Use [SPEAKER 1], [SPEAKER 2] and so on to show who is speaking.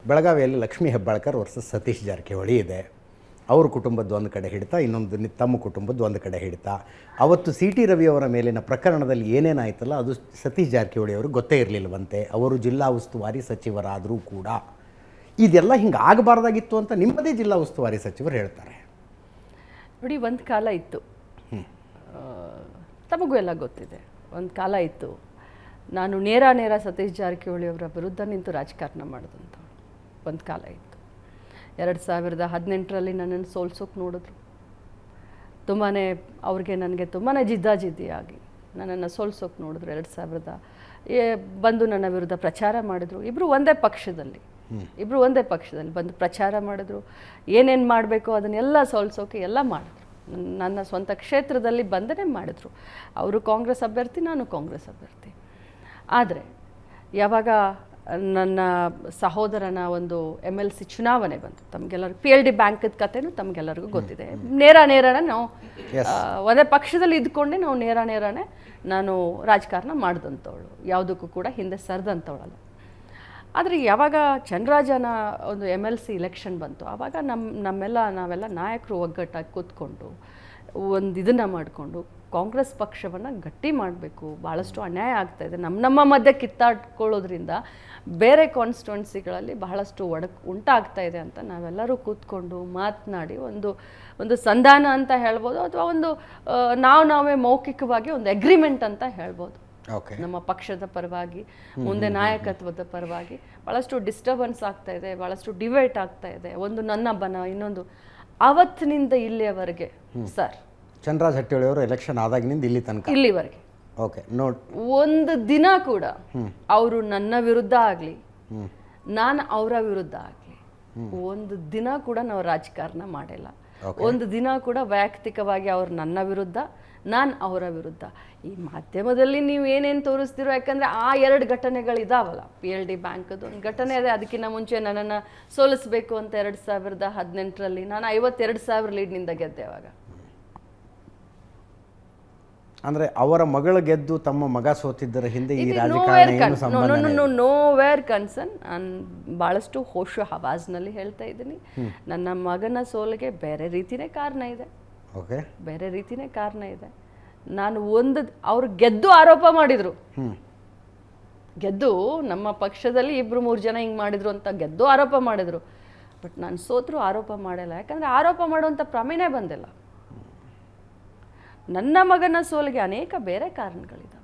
[SPEAKER 1] ಬೆಳಗಾವಿಯಲ್ಲಿ ಲಕ್ಷ್ಮೀ ಹೆಬ್ಬಾಳ್ಕರ್ ವರ್ಸಸ್ ಸತೀಶ್ ಜಾರಕಿಹೊಳಿ ಇದೆ. ಅವ್ರ ಕುಟುಂಬದ್ದು ಒಂದು ಕಡೆ ಹಿಡಿತ, ಇನ್ನೊಂದು ತಮ್ಮ ಕುಟುಂಬದ್ದು ಒಂದು ಕಡೆ ಹಿಡಿತ. ಅವತ್ತು ಸಿ ಟಿ ರವಿಯವರ ಮೇಲಿನ ಪ್ರಕರಣದಲ್ಲಿ ಏನೇನಾಯ್ತಲ್ಲ ಅದು ಸತೀಶ್ ಜಾರಕಿಹೊಳಿ ಅವ್ರಿಗೆ ಗೊತ್ತೇ ಇರಲಿಲ್ಲವಂತೆ. ಅವರು ಜಿಲ್ಲಾ ಉಸ್ತುವಾರಿ ಸಚಿವರಾದರೂ ಕೂಡ ಇದೆಲ್ಲ ಹಿಂಗೆ ಆಗಬಾರ್ದಾಗಿತ್ತು ಅಂತ ನಿಮ್ಮದೇ ಜಿಲ್ಲಾ ಉಸ್ತುವಾರಿ ಸಚಿವರು ಹೇಳ್ತಾರೆ.
[SPEAKER 2] ನೋಡಿ, ಒಂದು ಕಾಲ ಇತ್ತು, ತಮಗೂ ಎಲ್ಲ ಗೊತ್ತಿದೆ, ಒಂದು ಕಾಲ ಇತ್ತು ನಾನು ನೇರ ಸತೀಶ್ ಜಾರಕಿಹೊಳಿ ಅವರ ವಿರುದ್ಧ ನಿಂತು ರಾಜಕಾರಣ ಮಾಡಿದಂಥ ಒಂದು ಕಾಲ ಇತ್ತು. 2018ರಲ್ಲಿ ನನ್ನನ್ನು ಸೋಲ್ಸೋಕೆ ನೋಡಿದ್ರು. ಅವ್ರಿಗೆ ನನಗೆ ತುಂಬಾ ಜಿದ್ದಾಜಿದ್ದಿಯಾಗಿ ನನ್ನನ್ನು ಸೋಲ್ಸೋಕೆ ನೋಡಿದ್ರು. 2000 ಬಂದು ನನ್ನ ವಿರುದ್ಧ ಪ್ರಚಾರ ಮಾಡಿದ್ರು. ಇಬ್ಬರು ಒಂದೇ ಪಕ್ಷದಲ್ಲಿ ಬಂದು ಪ್ರಚಾರ ಮಾಡಿದ್ರು. ಏನೇನು ಮಾಡಬೇಕು ಅದನ್ನೆಲ್ಲ ಸೋಲ್ಸೋಕೆ ಎಲ್ಲ ಮಾಡಿದ್ರು. ನನ್ನ ಸ್ವಂತ ಕ್ಷೇತ್ರದಲ್ಲಿ ಬಂದೇ ಮಾಡಿದ್ರು. ಅವರು ಕಾಂಗ್ರೆಸ್ ಅಭ್ಯರ್ಥಿ, ನಾನು ಕಾಂಗ್ರೆಸ್ ಅಭ್ಯರ್ಥಿ. ಆದರೆ ಯಾವಾಗ ನನ್ನ ಸಹೋದರನ ಒಂದು MLC ಚುನಾವಣೆ ಬಂತು, ತಮಗೆಲ್ಲರಿಗೂ PLD ಬ್ಯಾಂಕದ ಕಥೆನೂ ತಮಗೆಲ್ಲರಿಗೂ ಗೊತ್ತಿದೆ. ನೇರನೇ ನಾವು ಒಂದೇ ಪಕ್ಷದಲ್ಲಿ ಇದ್ಕೊಂಡೆ ನಾವು ನೇರನೇ ನಾನು ರಾಜಕಾರಣ ಮಾಡಿದಂಥವಳು, ಯಾವುದಕ್ಕೂ ಕೂಡ ಹಿಂದೆ ಸರಿದಂಥವಳಲ್ಲ. ಆದರೆ ಯಾವಾಗ ಚನ್ನರಾಜನ ಒಂದು MLC ಇಲೆಕ್ಷನ್ ಬಂತು, ಆವಾಗ ನಾವೆಲ್ಲ ನಾಯಕರು ಒಗ್ಗಟ್ಟಾಗಿ ಕೂತ್ಕೊಂಡು ಒಂದು ಇದನ್ನು ಮಾಡಿಕೊಂಡು ಕಾಂಗ್ರೆಸ್ ಪಕ್ಷವನ್ನು ಗಟ್ಟಿ ಮಾಡಬೇಕು. ಭಾಳಷ್ಟು ಅನ್ಯಾಯ ಆಗ್ತಾಯಿದೆ, ನಮ್ಮ ಮಧ್ಯೆ ಕಿತ್ತಾಡ್ಕೊಳ್ಳೋದ್ರಿಂದ ಬೇರೆ ಕಾನ್ಸ್ಟಿಟ್ಯುನ್ಸಿಗಳಲ್ಲಿ ಬಹಳಷ್ಟು ಉಂಟಾಗ್ತಾ ಇದೆ ಅಂತ ನಾವೆಲ್ಲರೂ ಕೂತ್ಕೊಂಡು ಮಾತನಾಡಿ ಒಂದು ಸಂಧಾನ ಅಂತ ಹೇಳ್ಬೋದು, ಅಥವಾ ಒಂದು ನಾವೇ ಮೌಖಿಕವಾಗಿ ಒಂದು ಅಗ್ರಿಮೆಂಟ್ ಅಂತ ಹೇಳ್ಬೋದು. ನಮ್ಮ ಪಕ್ಷದ ಪರವಾಗಿ, ಮುಂದೆ ನಾಯಕತ್ವದ ಪರವಾಗಿ ಭಾಳಷ್ಟು ಡಿಸ್ಟರ್ಬೆನ್ಸ್ ಆಗ್ತಾ ಇದೆ, ಭಾಳಷ್ಟು ಡಿಬೇಟ್ ಆಗ್ತಾ ಇದೆ. ಒಂದು ನನ್ನ ಬನ, ಇನ್ನೊಂದು ಅವತ್ತಿನಿಂದ ಇಲ್ಲಿಯವರೆಗೆ ಸರ್,
[SPEAKER 1] ಚಂದ್ರರಾಜ್ ಹಟ್ಟಿಹೊಳಿ ಅವರು ಎಲೆಕ್ಷನ್ ಆದಾಗಿನಿಂದ ಇಲ್ಲಿವರೆಗೆ
[SPEAKER 2] ಒಂದು ದಿನ ಕೂಡ ಅವರು ನನ್ನ ವಿರುದ್ಧ ಆಗಲಿ, ನಾನು ಅವರ ವಿರುದ್ಧ ಆಗಲಿ, ಒಂದು ದಿನ ಕೂಡ ನಾವು ರಾಜಕಾರಣ ಮಾಡಿಲ್ಲ. ಒಂದು ದಿನ ಕೂಡ ವೈಯಕ್ತಿಕವಾಗಿ ಅವ್ರು ನನ್ನ ವಿರುದ್ಧ, ನಾನು ಅವರ ವಿರುದ್ಧ. ಈ ಮಾಧ್ಯಮದಲ್ಲಿ ನೀವು ಏನೇನು ತೋರಿಸ್ತಿರೋ, ಯಾಕಂದರೆ ಆ 2 ಘಟನೆಗಳಿದಾವಲ್ಲ, PLD ಬ್ಯಾಂಕದ್ದು ಒಂದು ಘಟನೆ ಇದೆ. ಅದಕ್ಕಿಂತ ಮುಂಚೆ ನನ್ನನ್ನು ಸೋಲಿಸಬೇಕು ಅಂತ 2018ರಲ್ಲಿ ನಾನು 52,000 ಲೀಡ್ನಿಂದ ಗೆದ್ದೆ. ಅವಾಗ
[SPEAKER 1] ಅಂದರೆ ಅವರ ಮಗಳು ಗೆದ್ದು ತಮ್ಮ ಮಗ ಸೋತಿದ್ದರ ಹಿಂದೆ ಈ ರಾಜಕಾರಣ
[SPEAKER 2] ನೋ ವೇರ್ ಕನ್ಸರ್ನ್. ನಾನು ಭಾಳಷ್ಟು ಹೋಶು ಹವಾಜ್ನಲ್ಲಿ ಹೇಳ್ತಾ ಇದ್ದೀನಿ, ನನ್ನ ಮಗನ ಸೋಲಿಗೆ ಬೇರೆ ರೀತಿಯೇ ಕಾರಣ ಇದೆ. ಬೇರೆ ರೀತಿಯೇ ಕಾರಣ ಇದೆ. ನಾನು ಅವ್ರು ಗೆದ್ದು ಆರೋಪ ಮಾಡಿದರು, ಗೆದ್ದು ನಮ್ಮ ಪಕ್ಷದಲ್ಲಿ 2-3 ಜನ ಹಿಂಗೆ ಮಾಡಿದ್ರು ಅಂತ ಗೆದ್ದು ಆರೋಪ ಮಾಡಿದರು. ಬಟ್ ನಾನು ಸೋತರು ಆರೋಪ ಮಾಡಿಲ್ಲ, ಯಾಕಂದರೆ ಆರೋಪ ಮಾಡುವಂಥ ಪ್ರಮೇಯನೇ ಬಂದಿಲ್ಲ. ನನ್ನ ಮಗನ ಸೋಲಿಗೆ ಅನೇಕ ಬೇರೆ ಕಾರಣಗಳಿದೆ.